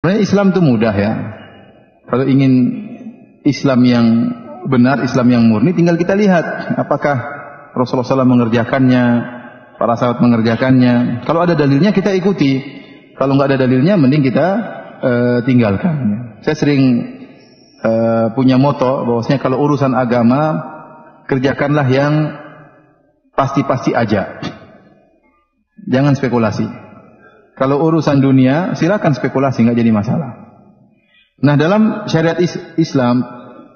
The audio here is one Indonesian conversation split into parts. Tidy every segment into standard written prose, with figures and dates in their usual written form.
Sebenarnya Islam itu mudah ya. Kalau ingin Islam yang benar, Islam yang murni, tinggal kita lihat apakah Rasulullah SAW mengerjakannya, para sahabat mengerjakannya. Kalau ada dalilnya kita ikuti. Kalau nggak ada dalilnya, mending kita tinggalkan. Saya sering punya moto bahwasanya kalau urusan agama kerjakanlah yang pasti-pasti aja. Jangan spekulasi. Kalau urusan dunia, silakan spekulasi, nggak jadi masalah. Nah, dalam syariat Islam,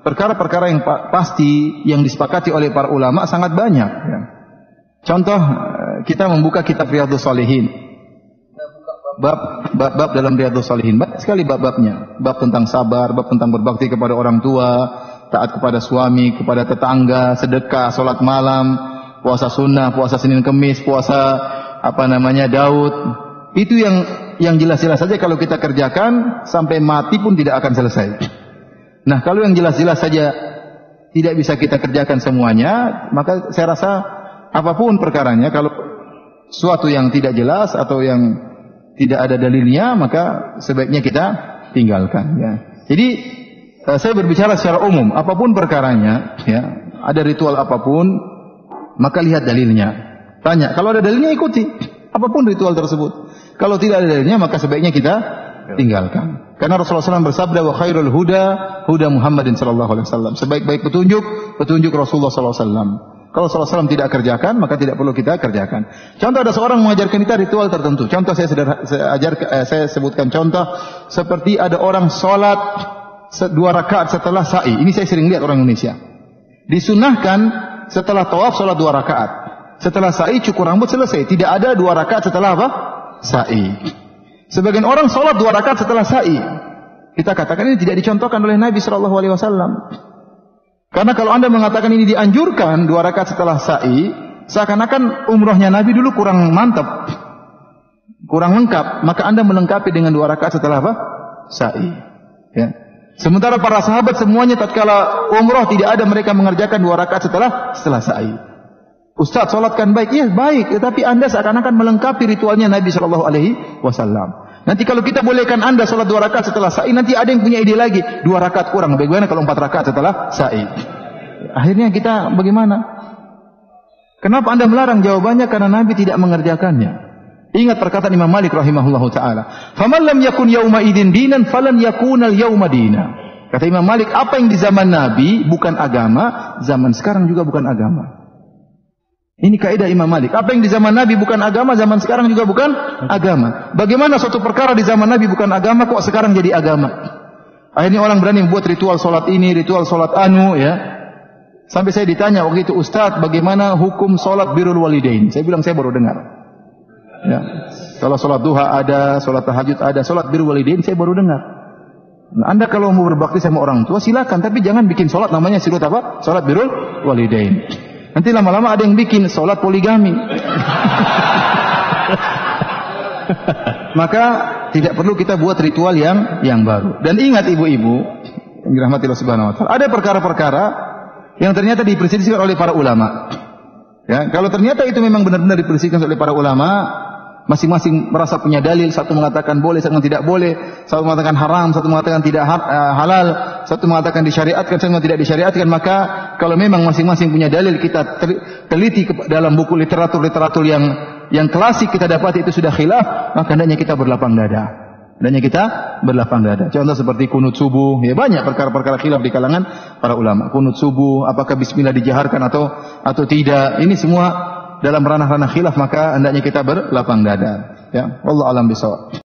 perkara-perkara yang pasti yang disepakati oleh para ulama sangat banyak. Ya. Contoh, kita membuka kitab Riyadhus Shalihin. Bab dalam Riyadhus Shalihin, banyak sekali bab-babnya. Bab tentang sabar, bab tentang berbakti kepada orang tua, taat kepada suami, kepada tetangga, sedekah, sholat malam, puasa sunnah, puasa Senin Kemis, puasa Daud. Itu yang jelas-jelas saja kalau kita kerjakan sampai mati pun tidak akan selesai. Nah, kalau yang jelas-jelas saja tidak bisa kita kerjakan semuanya, maka saya rasa apapun perkaranya, kalau suatu yang tidak jelas atau yang tidak ada dalilnya, maka sebaiknya kita tinggalkan. Ya. Jadi saya berbicara secara umum, apapun perkaranya, ya, ada ritual apapun, maka lihat dalilnya. Tanya, kalau ada dalilnya ikuti, apapun ritual tersebut. Kalau tidak ada dalilnya, maka sebaiknya kita tinggalkan. Karena Rasulullah SAW bersabda, wa khairul huda Muhammadin sallallahu alaihi wasallam. Sebaik-baik petunjuk Rasulullah SAW. Kalau Rasulullah SAW tidak kerjakan, maka tidak perlu kita kerjakan. Contoh, ada seorang mengajarkan kita ritual tertentu. Contoh saya sebutkan contoh seperti ada orang sholat 2 rakaat setelah sa'i. Ini saya sering lihat orang Indonesia. Disunahkan setelah tawaf sholat 2 rakaat. Setelah sa'i cukur rambut selesai. Tidak ada 2 rakaat setelah apa? Sa'i. Sebagian orang sholat 2 rakaat setelah sa'i. Kita katakan ini tidak dicontohkan oleh Nabi SAW. Karena kalau anda mengatakan ini dianjurkan 2 rakaat setelah sa'i, seakan-akan umrohnya Nabi dulu kurang mantap, kurang lengkap. Maka anda melengkapi dengan 2 rakaat setelah apa? Sa'i. Ya. Sementara para sahabat semuanya tatkala umroh tidak ada mereka mengerjakan 2 rakaat setelah sa'i. Ustaz, sholatkan baik. Iya, baik. Tetapi anda seakan-akan melengkapi ritualnya Nabi SAW. Nanti kalau kita bolehkan anda sholat 2 rakaat setelah sa'i, nanti ada yang punya ide lagi. 2 rakaat kurang. Bagaimana kalau 4 rakaat setelah sa'i? Akhirnya kita bagaimana? Kenapa anda melarang? Jawabannya karena Nabi tidak mengerjakannya. Ingat perkataan Imam Malik rahimahullahu ta'ala. Faman lam yakun yawma idin dinan, falan yakunal yawma dina. Kata Imam Malik, apa yang di zaman Nabi bukan agama, zaman sekarang juga bukan agama. Ini kaidah Imam Malik. Apa yang di zaman Nabi bukan agama, zaman sekarang juga bukan agama. Bagaimana suatu perkara di zaman Nabi bukan agama, kok sekarang jadi agama? Akhirnya orang berani membuat ritual solat ini, ritual solat anu, ya. Sampai saya ditanya waktu itu, Ustaz, bagaimana hukum solat birrul walidain? Saya bilang, saya baru dengar. Ya. Kalau solat duha ada, solat tahajud ada, solat birrul walidain saya baru dengar. Nah, anda kalau mau berbakti sama orang tua silakan, tapi jangan bikin solat namanya silat apa? Solat birrul walidain. Nanti lama-lama ada yang bikin sholat poligami. Maka tidak perlu kita buat ritual yang baru. Dan ingat ibu-ibu yang dirahmati Allah Subhanahu wa taala, ada perkara-perkara yang ternyata diperselisihkan oleh para ulama. Ya, kalau ternyata itu memang benar-benar diperselisihkan oleh para ulama, masing-masing merasa punya dalil, satu mengatakan boleh, satu tidak boleh, satu mengatakan haram, satu mengatakan tidak halal, satu mengatakan disyariatkan, satu tidak disyariatkan, maka kalau memang masing-masing punya dalil, kita teliti dalam buku literatur yang klasik kita dapat itu sudah khilaf, maka hendaknya kita berlapang dada. Contoh seperti kunut subuh, ya banyak perkara-perkara khilaf di kalangan para ulama. Kunut subuh, apakah bismillah dijaharkan atau tidak? Ini semua dalam ranah-ranah khilaf, maka hendaknya kita berlapang dada. Ya, wallahu a'lam bishawab.